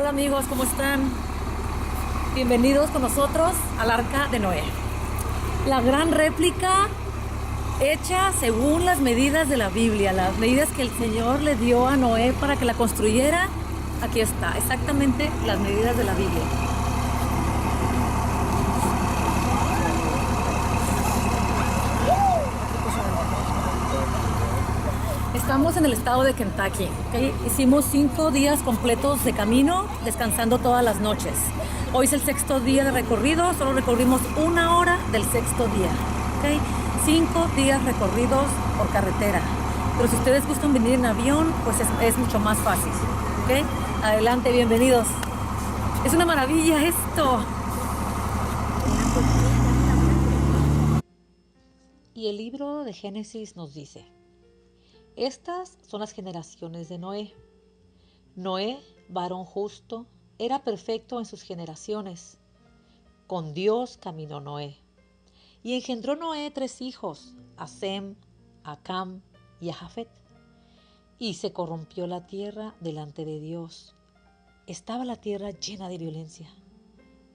Hola amigos, ¿cómo están? Bienvenidos con nosotros al Arca de Noé. La gran réplica hecha según las medidas de la Biblia, las medidas que el Señor le dio a Noé para que la construyera. Aquí está, exactamente las medidas de la Biblia. Estamos en el estado de Kentucky, ¿okay? Hicimos 5 días completos de camino, descansando todas las noches. Hoy es el 6º día de recorrido, solo recorrimos 1 hora del 6º día, ¿okay? 5 días recorridos por carretera. Pero si ustedes gustan venir en avión, pues es mucho más fácil, ¿okay? Adelante, bienvenidos. Es una maravilla esto. Y el libro de Génesis nos dice: estas son las generaciones de Noé. Noé, varón justo, era perfecto en sus generaciones. Con Dios caminó Noé. Y engendró Noé 3 hijos, a Sem, a Cam y a Jafet. Y se corrompió la tierra delante de Dios. Estaba la tierra llena de violencia.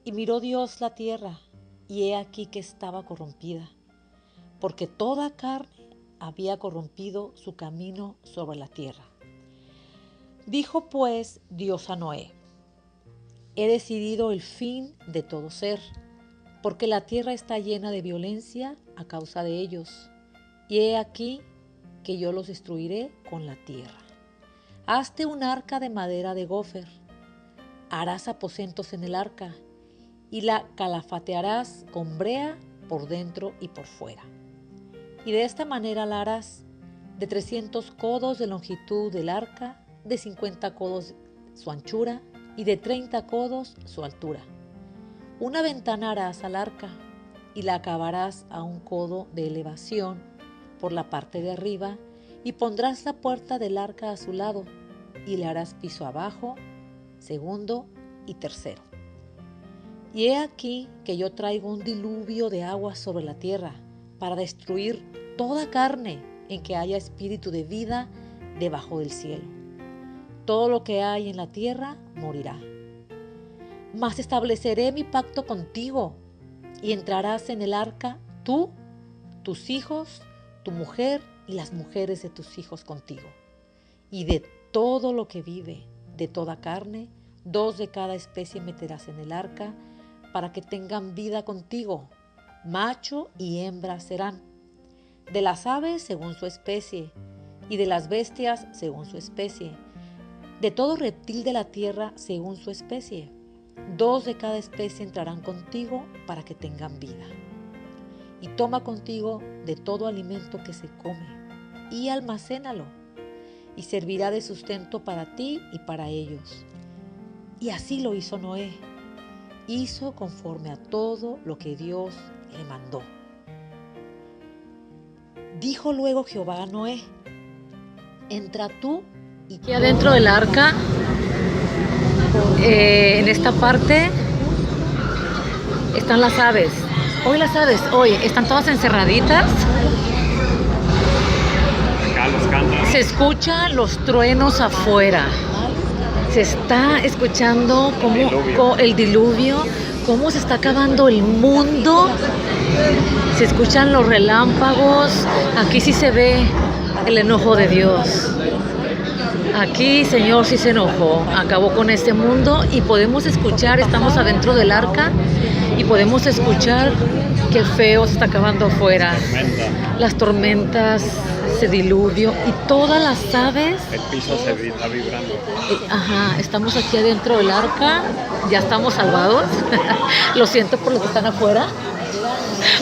Y miró Dios la tierra, y he aquí que estaba corrompida, porque toda carne había corrompido su camino sobre la tierra. Dijo pues Dios a Noé: he decidido el fin de todo ser, porque la tierra está llena de violencia a causa de ellos, y he aquí que yo los destruiré con la tierra. Hazte un arca de madera de gofer, harás aposentos en el arca, y la calafatearás con brea por dentro y por fuera. Y de esta manera la harás: de 300 codos de longitud del arca, de 50 codos su anchura y de 30 codos su altura. Una ventana harás al arca y la acabarás a 1 codo de elevación por la parte de arriba, y pondrás la puerta del arca a su lado y le harás piso abajo, segundo y tercero. Y he aquí que yo traigo un diluvio de agua sobre la tierra para destruir toda carne en que haya espíritu de vida debajo del cielo. Todo lo que hay en la tierra morirá. Mas estableceré mi pacto contigo, y entrarás en el arca tú, tus hijos, tu mujer y las mujeres de tus hijos contigo. Y de todo lo que vive, de toda carne, 2 de cada especie meterás en el arca, para que tengan vida contigo. Macho y hembra serán. De las aves según su especie, y de las bestias según su especie, de todo reptil de la tierra según su especie. 2 de cada especie entrarán contigo para que tengan vida. Y toma contigo de todo alimento que se come, y almacénalo, y servirá de sustento para ti y para ellos. Y así lo hizo Noé. Hizo conforme a todo lo que Dios le mandó. Dijo luego Jehová a Noé: entra tú y aquí adentro del arca, en esta parte, están las aves. Hoy las aves, están todas encerraditas. Acá los cantan. Se escuchan los truenos afuera. Se está escuchando como el diluvio, cómo se está acabando el mundo. Se escuchan los relámpagos. Aquí sí se ve el enojo de Dios. Aquí, Señor, sí se enojó. Acabó con este mundo y podemos escuchar, estamos adentro del arca y podemos escuchar qué feo se está acabando afuera. Las tormentas, ese diluvio y todas las aves. El piso se está vibrando. Estamos aquí adentro del arca. Ya estamos salvados. Lo siento por los que están afuera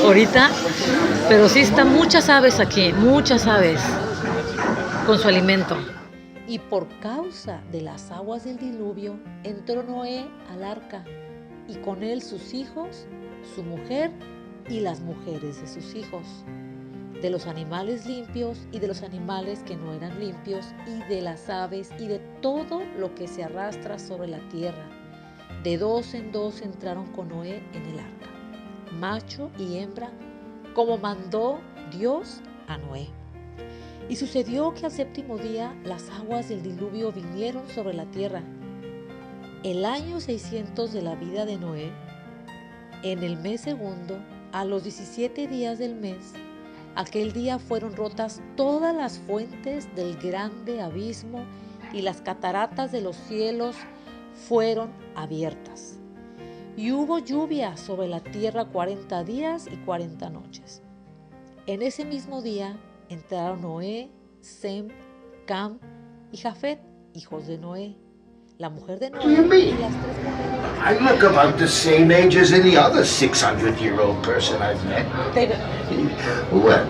ahorita, pero sí están muchas aves aquí, muchas aves con su alimento. Y por causa de las aguas del diluvio entró Noé al arca, y con él sus hijos, su mujer y las mujeres de sus hijos, de los animales limpios y de los animales que no eran limpios, y de las aves y de todo lo que se arrastra sobre la tierra. De 2 en 2 entraron con Noé en el arca, macho y hembra, como mandó Dios a Noé. Y sucedió que al 7º día las aguas del diluvio vinieron sobre la tierra, el año 600 de la vida de Noé, en el mes segundo, a los 17 días del mes, aquel día fueron rotas todas las fuentes del grande abismo y las cataratas de los cielos fueron abiertas. Y hubo lluvia sobre la tierra 40 días y 40 noches. En ese mismo día entraron Noé, Sem, Cam y Jafet, hijos de Noé, la mujer de Noé y las tres mujeres. I look about the same age as any other 600-year-old person I've met. David. Well,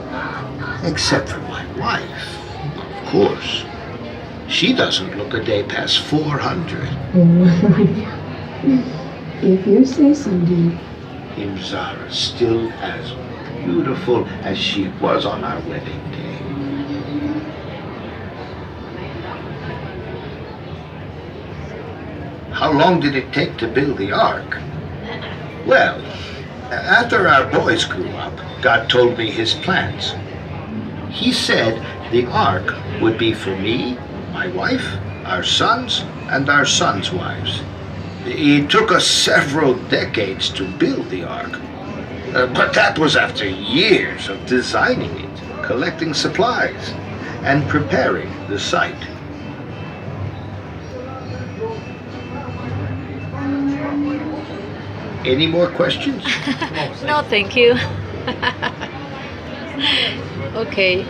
except for my wife, of course. She doesn't look a day past 400. If you say so, dear. Imzara still as beautiful as she was on our wedding day. How long did it take to build the ark? Well, after our boys grew up, God told me his plans. He said the ark would be for me, my wife, our sons, and our sons' wives. It took us several decades to build the ark, but that was after years of designing it, collecting supplies, and preparing the site. Any more questions? No, thank you. Okay,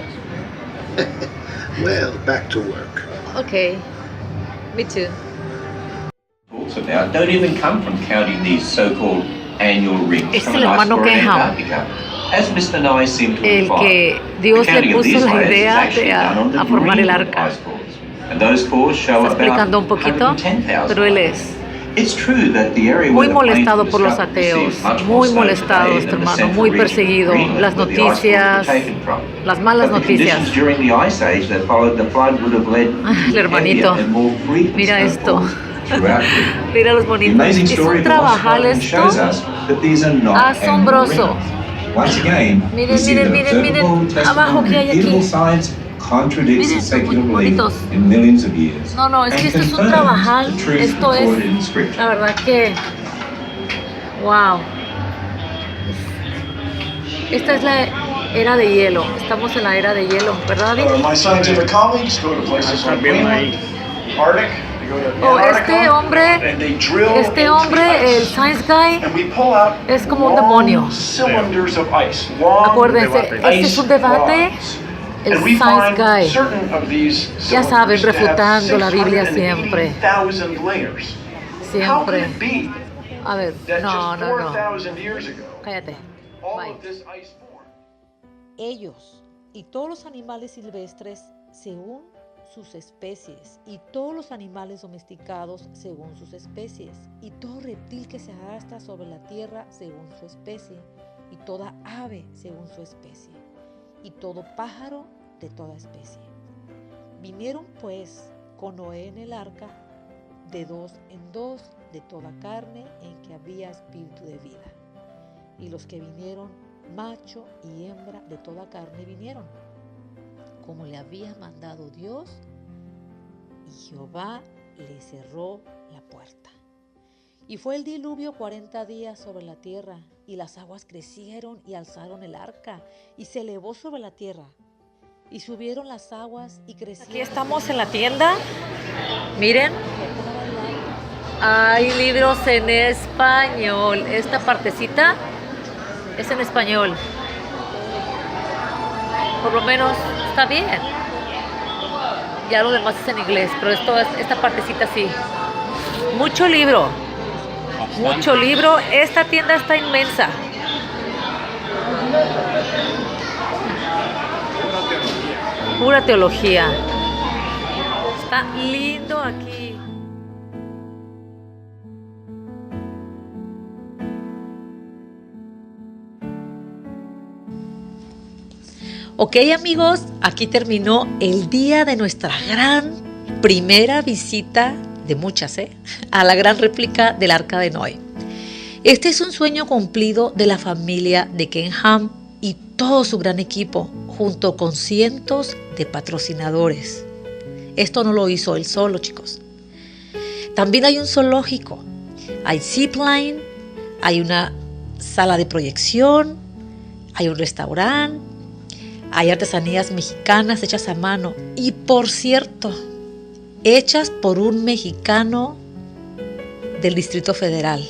Well, back to work. okay. Me too. Talks about don't even come from counting these so-called annual rings Es from el an ice hermano core in Kenham, Antarctica. As Mr. Nye seemed to el imply, que Dios the le counting of puso these la layers is idea actually de done on the a formar el green arca. ice cores. And those cores show Está about explicando un poquito, 110,000 pero él layers. es It's true that the area muy where the planes molestado were por los discovered ateos, received much more muy snow molestado today este than the hermano, central muy region of perseguido. Greenland, Las where the ice cores were noticias, taken from. las malas But the noticias. conditions during the ice age that followed the flood would have led Ah, el to hermanito. heavier and more frequent Mira esto. snowfalls throughout Greenland. Mira los The bonitos. amazing Es story un of the lost trabajal island shows esto. us that these are not Asombroso. annual rings. Once again, Miren, we see miren, that miren, miren. observable, Abajo, ¿qué hay aquí? testable science contradicts Miren, the secular muy belief bonitos. in millions of years. No, no, es que and esto es un confirms trabajal. the truth Esto es, recorded in Scripture. la verdad que, wow. Esta es la era de hielo. Estamos en la era de hielo, ¿verdad, David? My scientific colleagues go to places like También Greenland, ahí. Arctic, they go to Oh, Antarctica, este hombre, and they drill este into hombre, the el ice. Science Guy, And we pull out es como un long demonio. cylinders of ice, long Acuérdense, debate. este es un debate. rods. El And we Science find Guy. certain of these Ya saben, cylinders to have refutando la Biblia siempre. 680,000 layers. How could Siempre. it be A ver, that no, just no, no. 4,000 years ago, Cállate. all Bye. of this ice formed? Ellos y todos los animales silvestres según sus especies, y todos los animales domesticados según sus especies, y todo reptil que se arrastra sobre la tierra según su especie, y toda ave según su especie, y todo pájaro de toda especie. Vinieron pues con Noé en el arca de 2 en 2 de toda carne en que había espíritu de vida. Y los que vinieron, macho y hembra de toda carne vinieron, como le había mandado Dios, y Jehová le cerró la puerta. Y fue el diluvio 40 días sobre la tierra, y las aguas crecieron y alzaron el arca, y se elevó sobre la tierra, y subieron las aguas y crecieron. Aquí estamos en la tienda, miren, hay libros en español. Esta partecita es en español. Por lo menos está bien. Ya lo demás es en inglés, pero esta partecita sí. Mucho libro. Mucho libro. Esta tienda está inmensa. Pura teología. Está lindo aquí. Ok, amigos, aquí terminó el día de nuestra gran primera visita, de muchas, a la gran réplica del Arca de Noé. Este es un sueño cumplido de la familia de Kenham y todo su gran equipo, junto con cientos de patrocinadores. Esto no lo hizo él solo, chicos. También hay un zoológico, hay zipline, hay una sala de proyección, hay un restaurante, hay artesanías mexicanas hechas a mano y, por cierto, hechas por un mexicano del Distrito Federal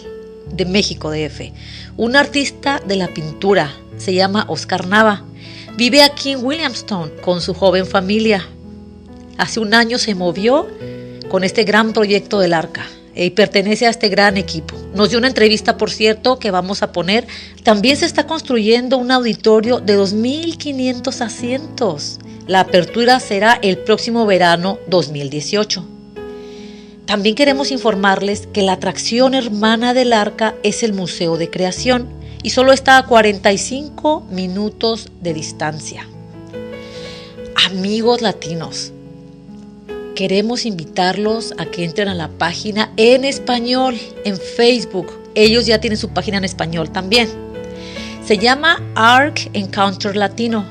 de México DF, un artista de la pintura, se llama Oscar Nava. Vive aquí en Williamstown con su joven familia. Hace un año se movió con este gran proyecto del Arca y pertenece a este gran equipo. Nos dio una entrevista, por cierto, que vamos a poner. También se está construyendo un auditorio de 2.500 asientos. La apertura será el próximo verano 2018. También queremos informarles que la atracción hermana del Arca es el Museo de Creación y solo está a 45 minutos de distancia. Amigos latinos, queremos invitarlos a que entren a la página en español en Facebook. Ellos ya tienen su página en español también. Se llama ARC Encounter Latino.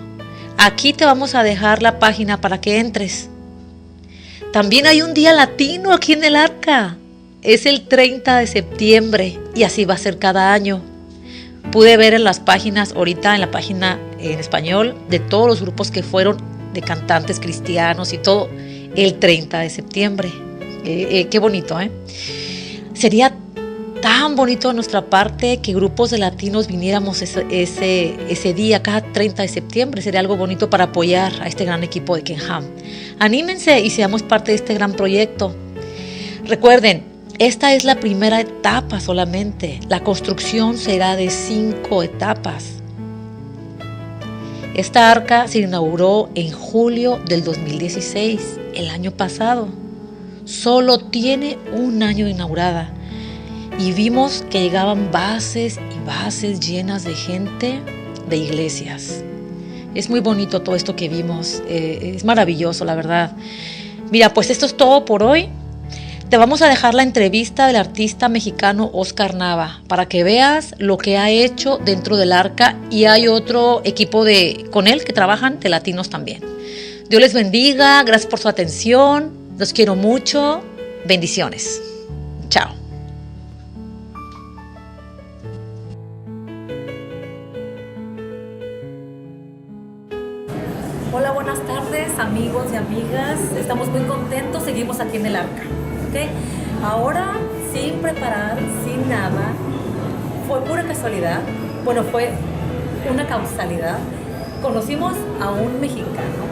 Aquí te vamos a dejar la página para que entres. También hay un día latino aquí en el Arca. Es el 30 de septiembre y así va a ser cada año. Pude ver en las páginas, ahorita en la página en español, de todos los grupos que fueron, de cantantes cristianos y todo, el 30 de septiembre. Qué bonito, ¿eh? Sería tan bonito de nuestra parte que grupos de latinos viniéramos ese día, cada 30 de septiembre. Sería algo bonito para apoyar a este gran equipo de Ken Ham. Anímense y seamos parte de este gran proyecto. Recuerden, esta es la primera etapa solamente. La construcción será de 5 etapas. Esta arca se inauguró en julio del 2016, el año pasado. Solo tiene un año inaugurada. Y vimos que llegaban bases y bases llenas de gente de iglesias. Es muy bonito todo esto que vimos. Es maravilloso, la verdad. Mira, pues esto es todo por hoy. Te vamos a dejar la entrevista del artista mexicano Oscar Nava para que veas lo que ha hecho dentro del Arca, y hay otro equipo con él que trabajan de latinos también. Dios les bendiga, gracias por su atención, los quiero mucho, bendiciones. Chao. Hola, buenas tardes, amigos y amigas. Estamos muy contentos, seguimos aquí en el Arca. ¿Okay? Ahora, sin preparar, sin nada, fue pura casualidad. Bueno, fue una causalidad. Conocimos a un mexicano,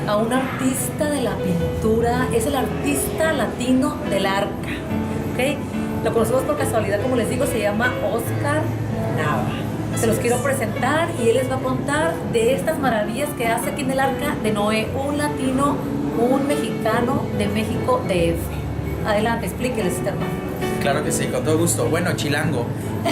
a un artista de la pintura. Es el artista latino del Arca. ¿Okay? Lo conocimos por casualidad, como les digo, se llama Oscar Nava. Se los quiero presentar y él les va a contar de estas maravillas que hace aquí en el Arca de Noé, un latino, un mexicano de México DF. Adelante, explíqueles, hermano. Claro que sí, con todo gusto. Bueno, Chilango,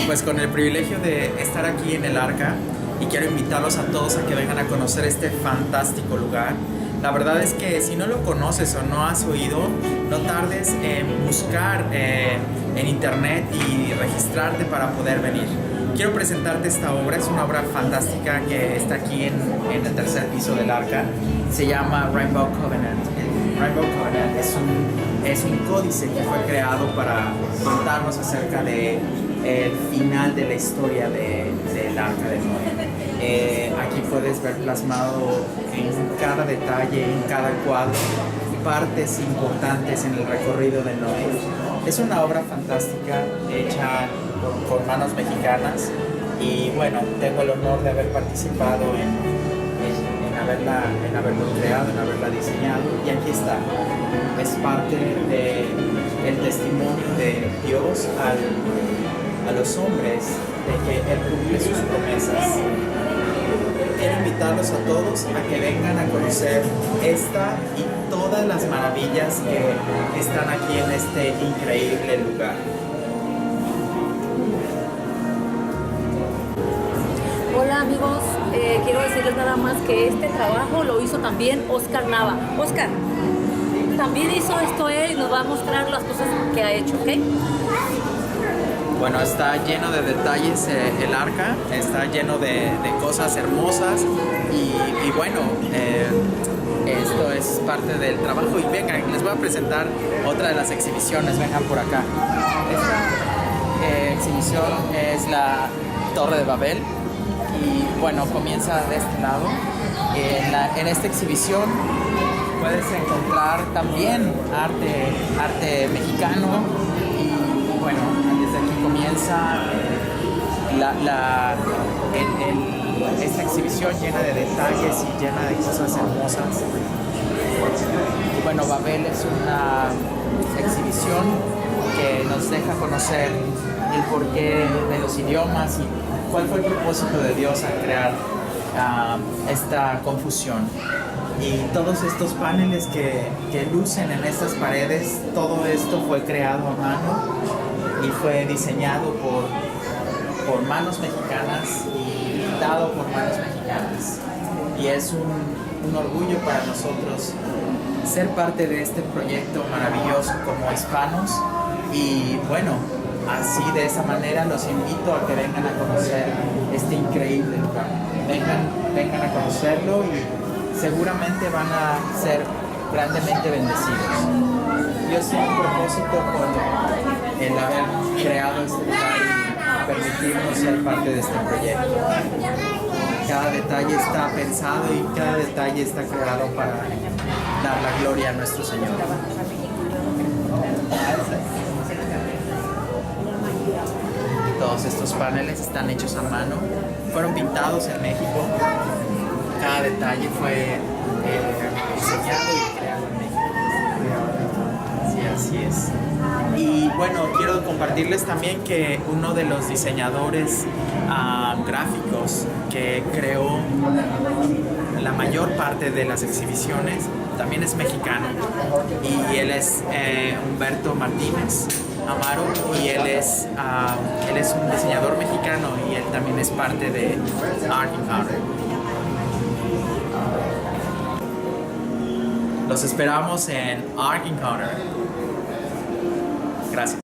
pues con el privilegio de estar aquí en el Arca, y quiero invitarlos a todos a que vengan a conocer este fantástico lugar. La verdad es que si no lo conoces o no has oído, no tardes en buscar en internet y registrarte para poder venir. Quiero presentarte esta obra. Es una obra fantástica que está aquí en el tercer piso del Arca. Se llama Rainbow Covenant. Rainbow Covenant es un códice que fue creado para contarnos acerca del final de la historia del Arca de Noé. Aquí puedes ver plasmado en cada detalle, en cada cuadro, partes importantes en el recorrido de Noé. Es una obra fantástica hecha con manos mexicanas, y bueno, tengo el honor de haber participado en haberlo creado, en haberla diseñado, y aquí está. Es parte del testimonio de Dios a los hombres de que Él cumple sus promesas. Quiero invitarlos a todos a que vengan a conocer esta y todas las maravillas que están aquí en este increíble lugar. Hola amigos, quiero decirles nada más que este trabajo lo hizo también Oscar Nava. Oscar, también hizo esto él y nos va a mostrar las cosas que ha hecho, ¿ok? Bueno, está lleno de detalles el Arca, está lleno de cosas hermosas, y bueno, Esto es parte del trabajo. Y vengan, les voy a presentar otra de las exhibiciones. Vengan por acá. Esta exhibición es la Torre de Babel. Y bueno, comienza de este lado. En esta exhibición puedes encontrar también arte mexicano. Y bueno, desde aquí comienza esta exhibición llena de detalles y llena de cosas hermosas. Bueno, Babel es una exhibición que nos deja conocer el porqué de los idiomas y cuál fue el propósito de Dios al crear esta confusión. Y todos estos paneles que lucen en estas paredes, todo esto fue creado a mano y fue diseñado por manos mexicanas y pintado por manos mexicanas. Y es un orgullo para nosotros ser parte de este proyecto maravilloso como hispanos. Y bueno, así de esa manera los invito a que vengan a conocer este increíble lugar. Vengan a conocerlo y seguramente van a ser grandemente bendecidos. Dios tiene un propósito con el haber creado este lugar y permitirnos ser parte de este proyecto. Cada detalle está pensado y cada detalle está creado para dar la gloria a nuestro Señor. Todos estos paneles están hechos a mano, fueron pintados en México. Cada detalle fue diseñado y creado en México. Sí, así es. Y bueno, quiero compartirles también que uno de los diseñadores gráficos que creó la mayor parte de las exhibiciones también es mexicano, y él es Humberto Martínez Amaro, y él es un diseñador mexicano, y él también es parte de Art Encounter. Los esperamos en Art Encounter. Gracias.